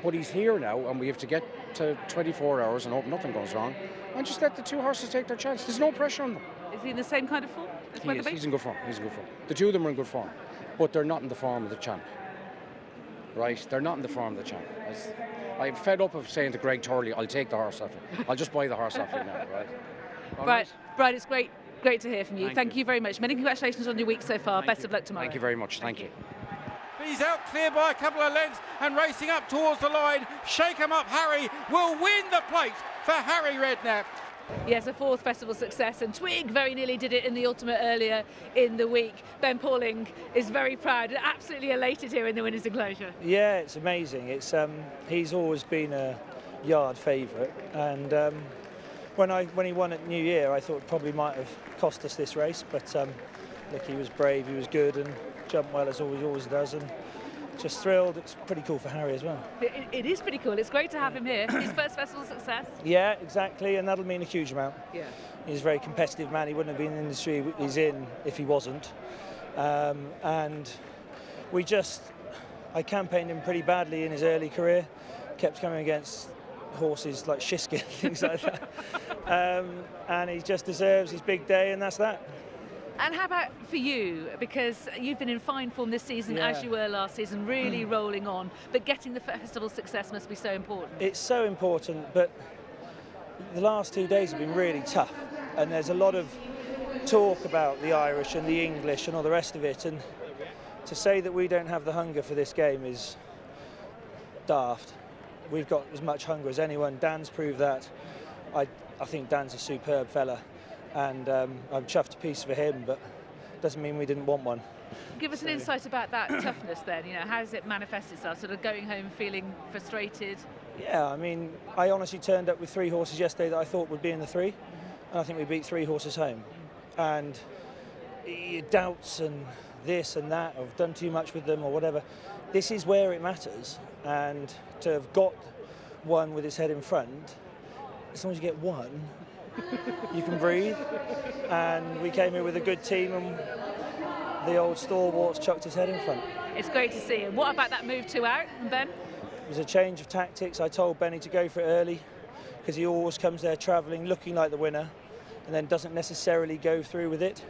[SPEAKER 13] But he's here now, and we have to get to 24 hours and hope nothing goes wrong, and just let the two horses take their chance. There's no pressure on them.
[SPEAKER 2] Is he in the same kind of form as
[SPEAKER 13] He is. He's in good form. The two of them are in good form, but they're not in the form of the champ. Right? They're not in the form of the champ. I'm fed up of saying to Greg Turley, I'll take the horse off you. I'll just buy the horse off you now, right?
[SPEAKER 2] Right, Brian, it's great to hear from you. Thank you very much. Many congratulations on your week so far. Best of luck tomorrow.
[SPEAKER 13] Thank you very much. Thank you.
[SPEAKER 14] He's out clear by a couple of lengths and racing up towards the line. Shake 'em Up Harry will win the plate for Harry Redknapp.
[SPEAKER 2] Yes, a fourth festival success, and Twig very nearly did it in the Ultimate earlier in the week. Ben Pauling is very proud and absolutely elated here in the winners' enclosure.
[SPEAKER 15] Yeah, it's amazing. It's he's always been a yard favourite, and when he won at New Year, I thought it probably might have cost us this race, but look, he was brave, he was good, and jumped well as he always does, and just thrilled. It's pretty cool for Harry as well.
[SPEAKER 2] It is pretty cool. It's great to have him here. His first festival success.
[SPEAKER 15] Yeah, exactly, and that'll mean a huge amount.
[SPEAKER 2] Yeah.
[SPEAKER 15] He's a very competitive man. He wouldn't have been in the industry he's in if he wasn't. And I campaigned him pretty badly in his early career. Kept coming against horses like Shiskin, things like that. And he just deserves his big day, and that's that.
[SPEAKER 2] And how about for you? Because you've been in fine form this season, as you were last season, really rolling on. But getting the festival success must be so important.
[SPEAKER 15] It's so important, but the last 2 days have been really tough. And there's a lot of talk about the Irish and the English and all the rest of it. And to say that we don't have the hunger for this game is daft. We've got as much hunger as anyone. Dan's proved that. I think Dan's a superb fella. And I'm chuffed to pieces for him, but doesn't mean we didn't want one.
[SPEAKER 2] Give us an insight about that toughness then. You know, how does it manifest itself? Sort of going home feeling frustrated?
[SPEAKER 15] Yeah, I mean, I honestly turned up with 3 horses yesterday that I thought would be in the 3, and I think we beat 3 horses home. And doubts and this and that, I've done too much with them or whatever. This is where it matters, and to have got one with his head in front, as long as you get one, you can breathe. And we came here with a good team, and the old stalwarts chucked his head in front.
[SPEAKER 2] It's great to see. And what about that move 2 out, Ben?
[SPEAKER 15] It was a change of tactics. I told Benny to go for it early, because he always comes there travelling, looking like the winner, and then doesn't necessarily go through with it.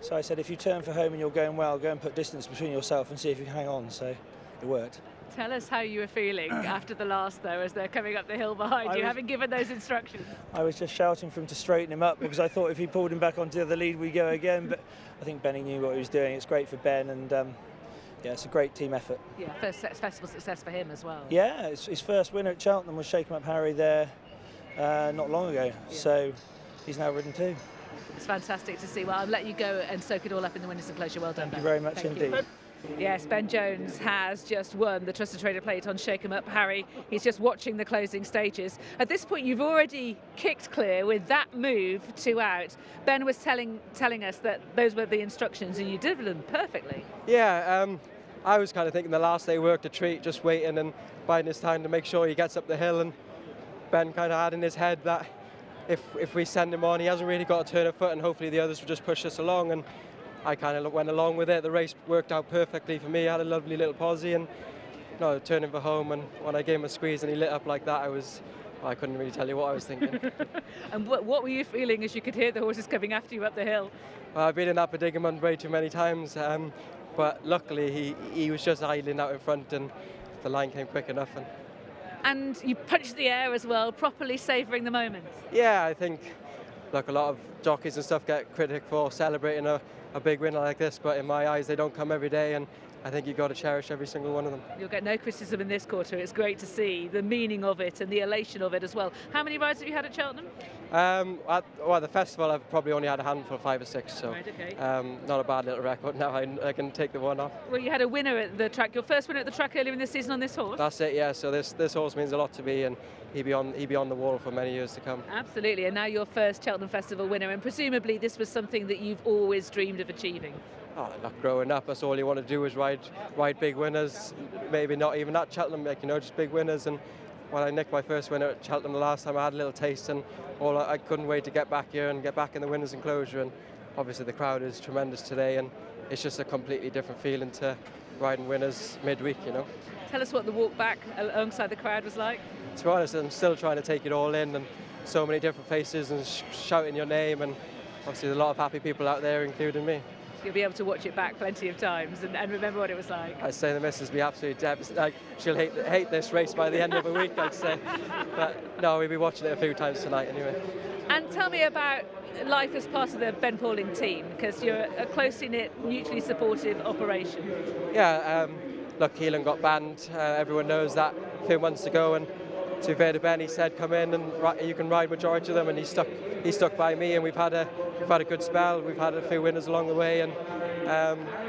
[SPEAKER 15] So I said, if you turn for home and you're going well, go and put distance between yourself and see if you can hang on. So it worked.
[SPEAKER 2] Tell us how you were feeling after the last, though, as they're coming up the hill behind you, having given those instructions.
[SPEAKER 15] I was just shouting for him to straighten him up, because I thought if he pulled him back onto the lead, we'd go again. But I think Benny knew what he was doing. It's great for Ben, and yeah, it's a great team effort.
[SPEAKER 2] Yeah, first festival success for him as well.
[SPEAKER 15] Yeah, it's his first winner at Cheltenham was Shake 'em Up Harry there not long ago. Yeah. So he's now ridden 2.
[SPEAKER 2] It's fantastic to see. Well, I'll let you go and soak it all up in the winners' enclosure. Well done, Ben.
[SPEAKER 15] Thank you very much indeed.
[SPEAKER 2] Yes, Ben Jones has just won the Trusted Trader Plate on Shake 'em Up Harry. He's just watching the closing stages. At this point, you've already kicked clear with that move 2 out. Ben was telling us that those were the instructions, and you did them perfectly.
[SPEAKER 16] Yeah, I was kind of thinking the last day worked a treat, just waiting and biding his time to make sure he gets up the hill. And Ben kind of had in his head that if we send him on, he hasn't really got to turn a foot, and hopefully the others will just push us along. And I kind of went along with it. The race worked out perfectly for me. I had a lovely little posse, and turning for home. And when I gave him a squeeze and he lit up like that, I couldn't really tell you what I was thinking.
[SPEAKER 2] And what were you feeling as you could hear the horses coming after you up the hill?
[SPEAKER 16] Well, I've been in that predicament way too many times, but luckily he was just idling out in front, and the line came quick enough.
[SPEAKER 2] And you punched the air as well, properly savouring the moment.
[SPEAKER 16] Yeah, I think, look, a lot of jockeys and stuff get critical for celebrating a big winner like this, but in my eyes they don't come every day, and I think you've got to cherish every single one of them.
[SPEAKER 2] You'll get no criticism in this quarter. It's great to see the meaning of it and the elation of it as well. How many rides have you had at Cheltenham?
[SPEAKER 16] Well, the festival I've probably only had a handful, 5 or 6, so
[SPEAKER 2] right, okay.
[SPEAKER 16] Not a bad little record. Now I can take the one off.
[SPEAKER 2] Well, you had a winner at the track, your first winner at the track earlier in the season on this horse.
[SPEAKER 16] That's it, yeah. So this horse means a lot to me, and he'll be on the wall for many years to come.
[SPEAKER 2] Absolutely, and now your first Cheltenham Festival winner, and presumably this was something that you've always dreamed of achieving.
[SPEAKER 16] Oh, look, growing up, that's all you want to do is ride big winners. Maybe not even at Cheltenham, just big winners. And when I nicked my first winner at Cheltenham the last time, I had a little taste, and I couldn't wait to get back here and get back in the winners' enclosure. And obviously the crowd is tremendous today, and it's just a completely different feeling to riding winners midweek, you know.
[SPEAKER 2] Tell us what the walk back alongside the crowd was like.
[SPEAKER 16] To be honest, I'm still trying to take it all in, and so many different faces and shouting your name, and obviously there's a lot of happy people out there, including me.
[SPEAKER 2] You'll be able to watch it back plenty of times and remember what it was like.
[SPEAKER 16] I'd say the missus will be absolutely devastated. Like, she'll hate this race by the end of the week, I'd say. But no, we'll be watching it a few times tonight anyway.
[SPEAKER 2] And tell me about life as part of the Ben Pauling team, because you're a closely knit, mutually supportive operation.
[SPEAKER 16] Yeah, look, Keelan got banned. Everyone knows that a few months ago, and to be fair to Ben, he said come in and you can ride majority of them, and he stuck by me, and we've had a good spell. We've had a few winners along the way, and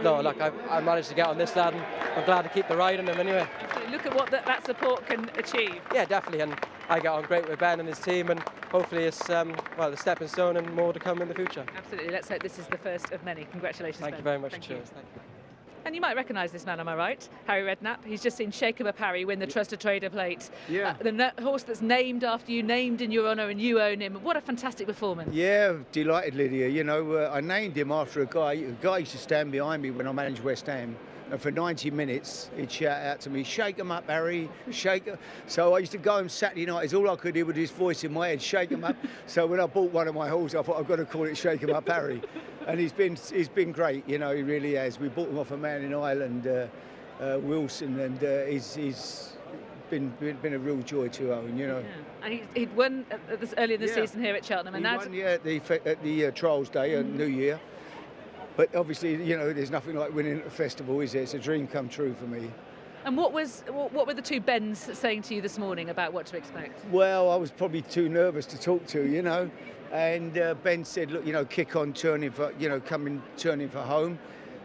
[SPEAKER 16] no, look, I managed to get on this lad, and I'm glad to keep the ride on him anyway.
[SPEAKER 2] Look at what that support can achieve.
[SPEAKER 16] Yeah, definitely, and I get on great with Ben and his team, and hopefully it's well, a stepping stone and more to come in the future.
[SPEAKER 2] Absolutely. Let's hope this is the first of many. Congratulations,
[SPEAKER 16] Thank
[SPEAKER 2] Ben.
[SPEAKER 16] you very much.
[SPEAKER 2] Thank
[SPEAKER 16] Cheers.
[SPEAKER 2] you.
[SPEAKER 16] Thank you.
[SPEAKER 2] And you might recognise this man, am I right? Harry Redknapp. He's just seen Cheltenham Festival win the Trusted Trader Plate.
[SPEAKER 17] Yeah.
[SPEAKER 2] The horse that's named after you, named in your honour, and you own him. What a fantastic performance.
[SPEAKER 17] Yeah, delighted, Lydia. You know, I named him after a guy used to stand behind me when I managed West Ham. And for 90 minutes, he'd shout out to me, "Shake 'em up, Harry, shake 'em." So I used to go home Saturday night, all I could hear with his voice in my head, "Shake 'em up." So when I bought one of my horses, I thought, I've got to call it "Shake 'em up, Harry." And he's been great, you know, he really has. We bought him off a man in Ireland, Wilson, and he's been a real joy to own, you know.
[SPEAKER 2] Yeah. And he'd won earlier in the season here at Cheltenham. And
[SPEAKER 17] he won, at the trials day on New Year. But obviously, you know, there's nothing like winning at a festival, is there? It's a dream come true for me.
[SPEAKER 2] And what were the two Bens saying to you this morning about what to expect?
[SPEAKER 17] Well, I was probably too nervous to talk to, you know. And Ben said, look, you know, kick on, turning for home.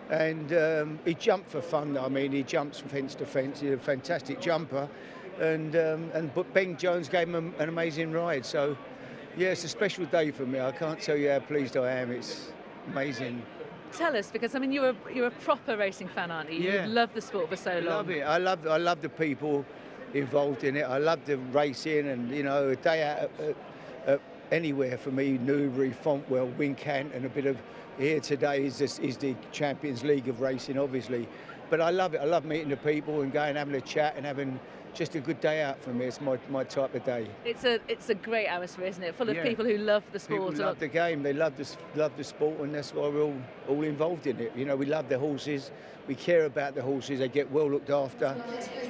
[SPEAKER 17] And he jumped for fun. I mean, he jumps from fence to fence. He's a fantastic jumper. But Ben Jones gave him an amazing ride. So, yeah, it's a special day for me. I can't tell you how pleased I am. It's amazing.
[SPEAKER 2] Tell us, because I mean you're a proper racing fan, aren't you?
[SPEAKER 17] Yeah.
[SPEAKER 2] You've loved the sport for so long.
[SPEAKER 17] I love it. I love the people involved in it. I love the racing, and you know, a day out anywhere for me, Newbury, Fontwell, Wincanton, and a bit of here today is the Champions League of racing, obviously. But I love it. I love meeting the people and going having a chat and having just a good day out for me. It's my type of day.
[SPEAKER 2] It's a great atmosphere, isn't it? Full of people who love the sport.
[SPEAKER 17] People love the game. They love the sport, and that's why we're all involved in it. You know, we love the horses. We care about the horses. They get well looked after.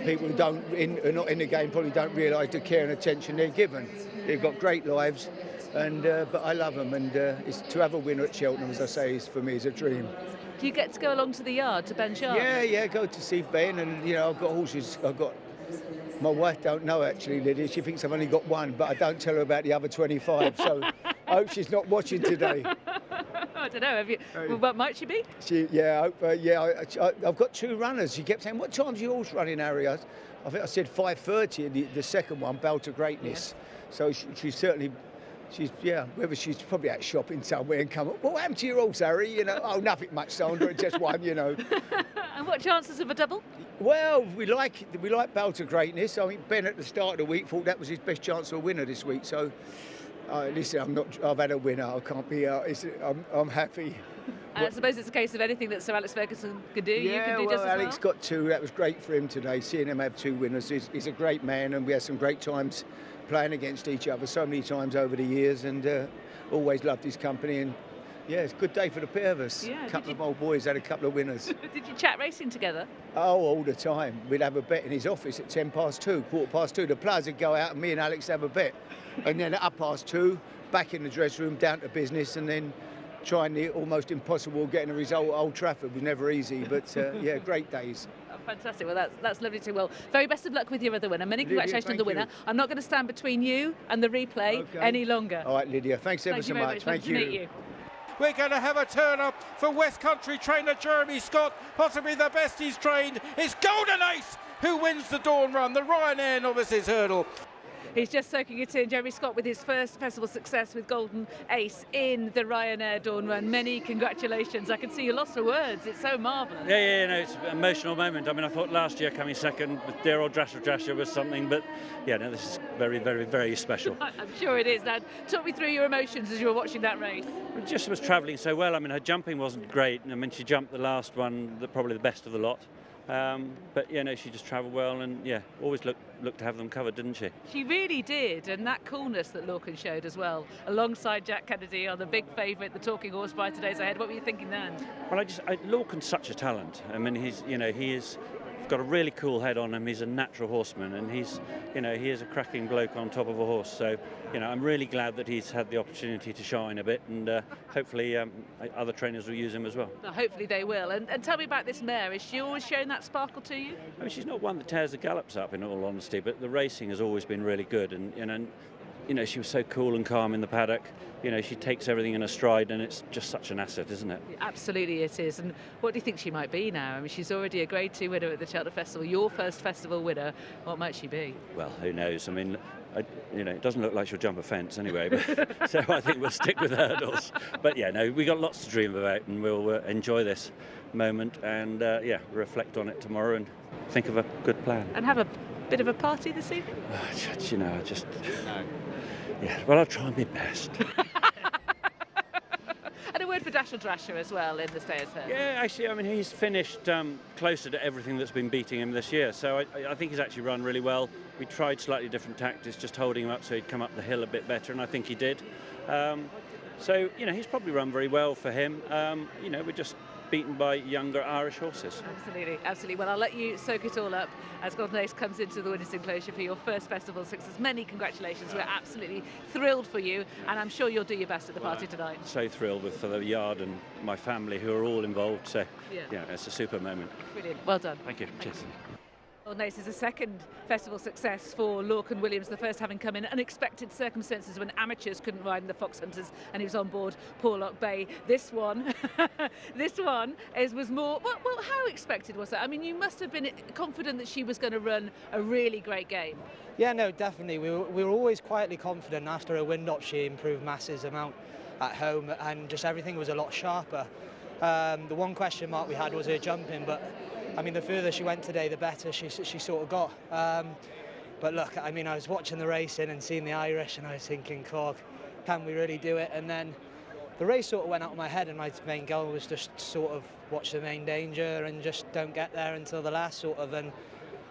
[SPEAKER 17] People who are not in the game probably don't realise the care and attention they're given. They've got great lives, but I love them. And it's to have a winner at Cheltenham, as I say, for me is a dream.
[SPEAKER 2] Do you get to go along to the yard to Ben Sharp?
[SPEAKER 17] Yeah, go to see Ben, and you know, I've got horses. My wife don't know actually, Lydia. She thinks I've only got one, but I don't tell her about the other 25. So I hope she's not watching today.
[SPEAKER 2] I don't know. Have you? What might she be?
[SPEAKER 17] I've got two runners. She kept saying, "What time's your horse running, Harry?" I think I said 5:30. The second one, Bell to Greatness. Yes. So whether she's probably out shopping somewhere and come up. What happened to your horse, Harry? You know, oh, nothing much, Sandra. Just one, you know.
[SPEAKER 2] And what chances of a double?
[SPEAKER 17] Well, we like Bell to Greatness. I mean, Ben at the start of the week thought that was his best chance of a winner this week. So, listen, I've had a winner. I can't be out. I'm happy.
[SPEAKER 2] And I suppose it's a case of anything that Sir Alex Ferguson could do.
[SPEAKER 17] Yeah,
[SPEAKER 2] you can do just as well.
[SPEAKER 17] Alex got two. That was great for him today. Seeing him have two winners. He's a great man, and we had some great times playing against each other so many times over the years, and always loved his company. And yeah, it's a good day for the pair of us.
[SPEAKER 2] Yeah,
[SPEAKER 17] a couple of old boys had a couple of winners.
[SPEAKER 2] Did you chat racing together?
[SPEAKER 17] Oh, all the time. We'd have a bet in his office at 2:10, 2:15. The players would go out and me and Alex have a bet. And then at 2:30, back in the dressing room, down to business, and then trying the almost impossible getting a result at Old Trafford was never easy. But yeah, great days.
[SPEAKER 2] Fantastic. Well, that's lovely too. Well, very best of luck with your other winner. Many congratulations on the winner. I'm not going to stand between you and the replay any longer.
[SPEAKER 17] All right, Lydia. Thanks ever so much.
[SPEAKER 2] Thank you. Nice to meet you.
[SPEAKER 14] We're going to have a turn up for West Country trainer Jeremy Scott, possibly the best he's trained. It's Golden Ace who wins the Dawn Run, the Ryanair Novices Hurdle.
[SPEAKER 2] He's just soaking it in. Jeremy Scott with his first festival success with Golden Ace in the Ryanair Dawn Run. Many congratulations. I can see you lost for words. It's so marvellous.
[SPEAKER 18] Yeah, no, it's an emotional moment. I mean, I thought last year coming second with dear old Drasher was something, but yeah, no, this is very, very, very special.
[SPEAKER 2] I'm sure it is. Now, talk me through your emotions as you were watching that race.
[SPEAKER 18] It just was travelling so well. I mean, her jumping wasn't great. I mean, she jumped the last one, probably the best of the lot. But yeah, no, she just travelled well, and yeah, always looked to have them covered, didn't she?
[SPEAKER 2] She really did, and that coolness that Lorcan showed as well, alongside Jack Kennedy on the big favourite, the Talking Horse by Today's Ahead. What were you thinking then?
[SPEAKER 18] Well, Lorcan's such a talent. I mean, he is got a really cool head on him. He's a natural horseman, and he is a cracking bloke on top of a horse. So, I'm really glad that he's had the opportunity to shine a bit, and hopefully other trainers will use him as well.
[SPEAKER 2] Well, hopefully they will. And tell me about this mare. Is she always showing that sparkle to you?
[SPEAKER 18] I mean, she's not one that tears the gallops up, in all honesty, but the racing has always been really good, and she was so cool and calm in the paddock. She takes everything in a stride, and it's just such an asset, isn't it?
[SPEAKER 2] Absolutely it is. And what do you think she might be now? I mean, she's already a Grade 2 winner at the Cheltenham Festival, your first festival winner. What might she be?
[SPEAKER 18] Well, who knows? I mean, it doesn't look like she'll jump a fence anyway, but, so I think we'll stick with hurdles. But yeah, no, we've got lots to dream about, and we'll enjoy this moment and, reflect on it tomorrow and think of a good plan.
[SPEAKER 2] And have a bit of a party this evening?
[SPEAKER 18] Well, I'll try my best.
[SPEAKER 2] And a word for Dashel Drasher as well in the Stayers Herd.
[SPEAKER 18] Yeah, actually, I mean, he's finished closer to everything that's been beating him this year, so I think he's actually run really well. We tried slightly different tactics, just holding him up so he'd come up the hill a bit better, and I think he did. So, he's probably run very well for him. We're just beaten by younger Irish horses.
[SPEAKER 2] Absolutely. Well, I'll let you soak it all up as Golden Ace comes into the winners' enclosure for your first festival success. Many congratulations. We're absolutely thrilled for you, and I'm sure you'll do your best at the party tonight.
[SPEAKER 18] So thrilled for the yard and my family who are all involved. So, it's a super moment.
[SPEAKER 2] Brilliant. Well done.
[SPEAKER 18] Thank you. Cheers.
[SPEAKER 2] Golden Ace is a second festival success for Lorcan Williams, the first having come in unexpected circumstances when amateurs couldn't ride in the Fox Hunters and he was on board Porlock Bay. This one was more, well, how expected was that? I mean, you must have been confident that she was going to run a really great game.
[SPEAKER 19] Yeah, no, definitely. We were always quietly confident. After a wind-up, she improved massive amount at home, and just everything was a lot sharper. The one question mark we had was her jumping, but I mean, the further she went today, the better she sort of got. But look, I mean, I was watching the racing and seeing the Irish, and I was thinking, "Cork, can we really do it?" And then the race sort of went out of my head, and my main goal was just sort of watch the main danger and just don't get there until the last sort of. And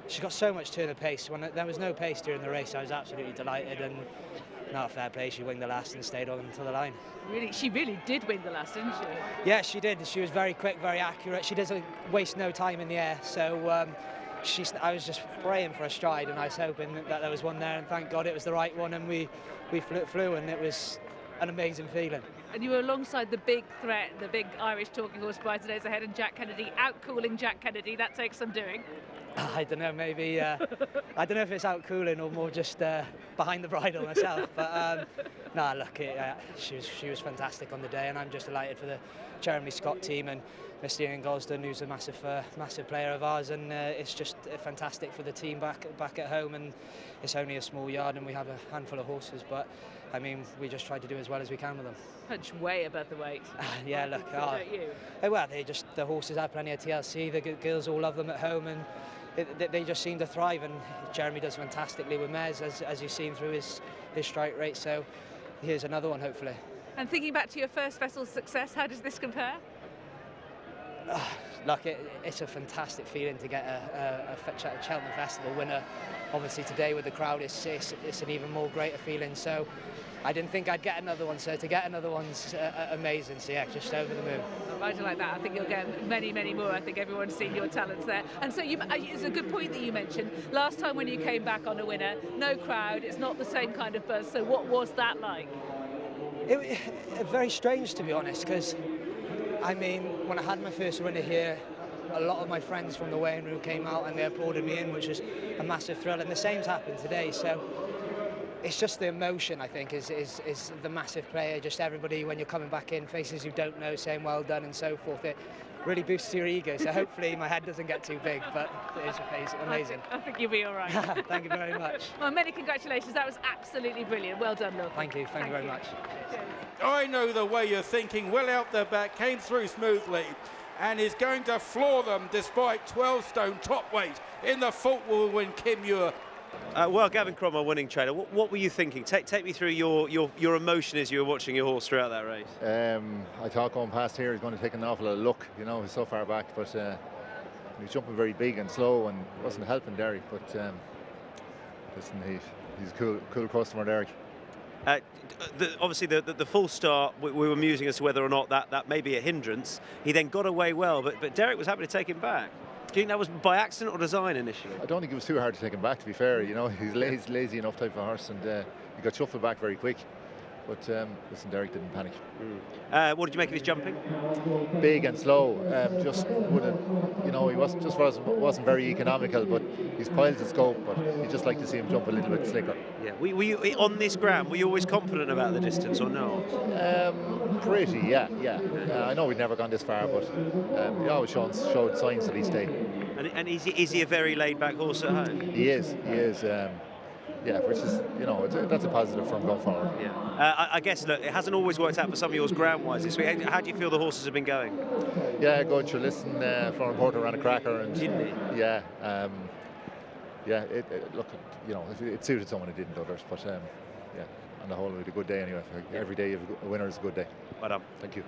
[SPEAKER 19] she got so much turn of pace. When there was no pace during the race, I was absolutely delighted. And not fair play, she won the last and stayed on until the line.
[SPEAKER 2] She really did win the last, didn't she?
[SPEAKER 19] Yeah, she did. She was very quick, very accurate. She doesn't waste no time in the air. So I was just praying for a stride, and I was hoping that there was one there. And thank God it was the right one, and we flew, and it was an amazing feeling.
[SPEAKER 2] And you were alongside the big threat, the big Irish Talking Horse by Today's Ahead, and Jack Kennedy, outcooling Jack Kennedy. That takes some doing.
[SPEAKER 19] I don't know, maybe, I don't know if it's out cooling or more just behind the bridle myself, but look, she was fantastic on the day, and I'm just delighted for the Jeremy Scott team and Mr. Ian Gosden, who's a massive player of ours, and it's just fantastic for the team back at home. And it's only a small yard, and we have a handful of horses, but I mean, we just try to do as well as we can with them.
[SPEAKER 2] Punch way above the weight.
[SPEAKER 19] Yeah, look, well, the horses have plenty of TLC. The girls all love them at home, and they just seem to thrive, and Jeremy does fantastically with mares, as you've seen through his strike rate. So here's another one, hopefully.
[SPEAKER 2] And thinking back to your first festival success, how does this compare?
[SPEAKER 19] Look, it's a fantastic feeling to get a Cheltenham Festival winner. Obviously today with the crowd, it's an even more greater feeling. So I didn't think I'd get another one, so to get another one's amazing. So yeah, just over the moon.
[SPEAKER 2] Right, like that. I think you'll get many, many more. I think everyone's seen your talents there. And so it's a good point that you mentioned. Last time when you came back on a winner, no crowd, it's not the same kind of buzz. So what was that like?
[SPEAKER 19] It very strange, to be honest, because I mean, when I had my first winner here, a lot of my friends from the weighing room came out and they applauded me in, which was a massive thrill. And the same's happened today. So it's just the emotion, I think, is the massive player. Just everybody, when you're coming back in, faces you don't know saying well done and so forth. It really boosts your ego. So hopefully my head doesn't get too big, but it is amazing.
[SPEAKER 2] I think you'll be all right.
[SPEAKER 19] Thank you very much.
[SPEAKER 2] Well, many congratulations. That was absolutely brilliant. Well done, Lil.
[SPEAKER 19] Thank you. Thank you very much.
[SPEAKER 14] I know the way you're thinking. Well out the back, came through smoothly, and is going to floor them despite 12 stone top weight in the fault will win Kim Muir.
[SPEAKER 10] Well, Gavin Cromwell, winning trainer, what were you thinking? Take me through your emotion as you were watching your horse throughout that race.
[SPEAKER 20] I thought going past here he's going to take an awful lot of luck, he's so far back, but He was jumping very big and slow and wasn't helping Derek, but listen, he's a cool customer, Derek.
[SPEAKER 10] Obviously, the full start, we were musing as to whether or not that may be a hindrance. He then got away well, but Derek was happy to take him back. Do you think that was by accident or design initially?
[SPEAKER 20] I don't think it was too hard to take him back, to be fair. You know, he's lazy enough type of horse, and he got shuffled back very quick. But listen, Derek didn't panic.
[SPEAKER 10] What did you make of his jumping?
[SPEAKER 20] Big and slow. Just wouldn't, you know, he wasn't very economical, but he's piles of scope. But you just like to see him jump a little bit slicker.
[SPEAKER 10] Yeah. Were you on this ground? Were you always confident about the distance or not?
[SPEAKER 20] Pretty, yeah. I know we'd never gone this far, but he always showed signs that he'd stay.
[SPEAKER 10] And is he a very laid-back horse at home?
[SPEAKER 20] He is. Yeah, which is, you know, that's a positive from going forward.
[SPEAKER 10] Yeah. I guess, look, it hasn't always worked out for some of yours ground-wise this week. How do you feel the horses have been going?
[SPEAKER 20] Yeah, good. Sure, listen, Florian Porter ran a cracker, and
[SPEAKER 10] didn't he?
[SPEAKER 20] Yeah, look, you know, it suited someone, it didn't others. But yeah, on the whole, we had a good day anyway. Every day a winner is a good day.
[SPEAKER 10] Well done.
[SPEAKER 20] Thank you.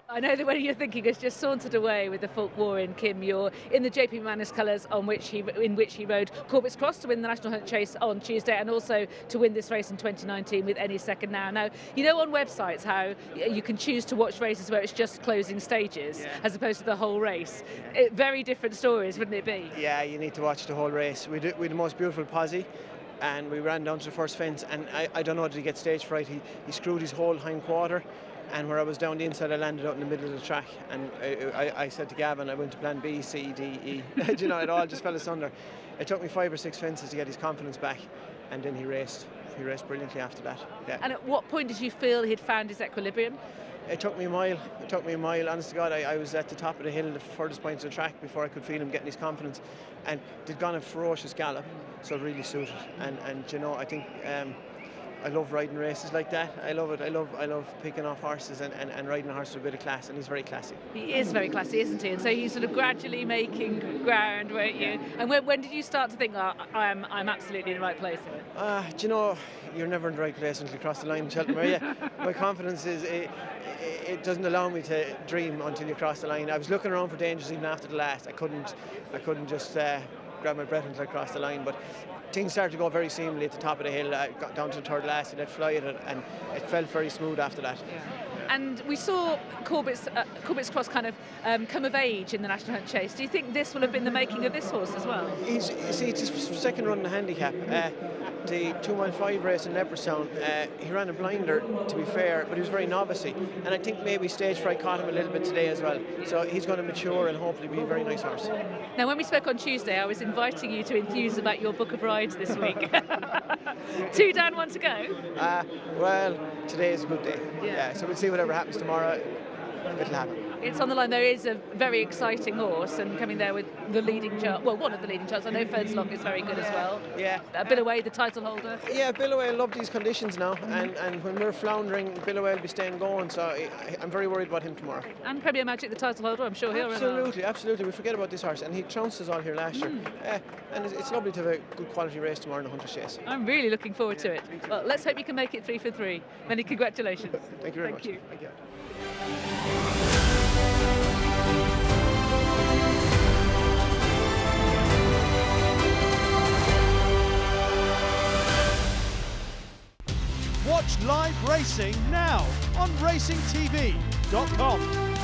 [SPEAKER 2] I know that when you're thinking has just sauntered away with the Folk War in Kim. You're in the JP Manus colours in which he rode Corbett's Cross to win the National Hunt Chase on Tuesday, and also to win this race in 2019 with Any Second Now. Now, you know on websites how you can choose to watch races where it's just closing stages as opposed to the whole race. Very different stories, wouldn't it be?
[SPEAKER 21] Yeah, you need to watch the whole race. We had the most beautiful posse, and we ran down to the first fence, and I don't know, did he get stage fright? He screwed his whole hind quarter. And where I was down the inside, I landed out in the middle of the track, and I said to Gavin, I went to plan B, C, D, E. You know, it all just fell asunder. It took me 5 or 6 fences to get his confidence back, and then he raced. He raced brilliantly after that. Yeah.
[SPEAKER 2] And at what point did you feel he'd found his equilibrium?
[SPEAKER 21] It took me a mile. Honest to God, I was at the top of the hill, the furthest point of the track, before I could feel him getting his confidence. And they'd gone a ferocious gallop, so it really suited. And you know, I think I love riding races like that. I love it. I love picking off horses and riding a horse with a bit of class, and he's very classy.
[SPEAKER 2] He is very classy, isn't he? And so he's sort of gradually making ground, weren't you? And when did you start to think, oh, I'm absolutely in the right place here?
[SPEAKER 21] Do you know, you're never in the right place until you cross the line in Cheltenham, are you? My confidence is, it doesn't allow me to dream until you cross the line. I was looking around for dangers even after the last. I couldn't just grab my breath until I crossed the line, but things started to go very seamlessly at the top of the hill. I got down to the third last, he let fly at it, and it felt very smooth after that.
[SPEAKER 2] Yeah. And we saw Corbett's Cross kind of come of age in the National Hunt Chase. Do you think this will have been the making of this horse as well?
[SPEAKER 21] It's his second run in the handicap. The 2 mile 5 race in Leopardstown, he ran a blinder, to be fair, but he was very novice-y. And I think maybe stage fright caught him a little bit today as well. So he's going to mature and hopefully be a very nice horse.
[SPEAKER 2] Now, when we spoke on Tuesday, I was inviting you to enthuse about your book of rides this week. 2 down, 1 to go.
[SPEAKER 21] Well, today is a good day. Yeah. So we'll see whatever happens tomorrow. It'll happen.
[SPEAKER 2] It's on the line. There is a very exciting horse, and coming there with the leading chance. Well, one of the leading chances. I know Ferguson is very good as well.
[SPEAKER 21] Yeah.
[SPEAKER 2] Billaway, the title holder.
[SPEAKER 21] Yeah, Billaway will love these conditions now, and when we're floundering, Billaway will be staying going. So I'm very worried about him tomorrow.
[SPEAKER 2] And Premier Magic, the title holder. I'm sure he'll run.
[SPEAKER 21] Absolutely. We forget about this horse, and he trounced us all here last year. And it's lovely to have a good quality race tomorrow in the Hunter's Chase.
[SPEAKER 2] I'm really looking forward to it. Well, let's hope you can make it 3 for 3. Many congratulations.
[SPEAKER 21] Thank you very much.
[SPEAKER 2] Thank you.
[SPEAKER 22] Watch live racing now on racingtv.com.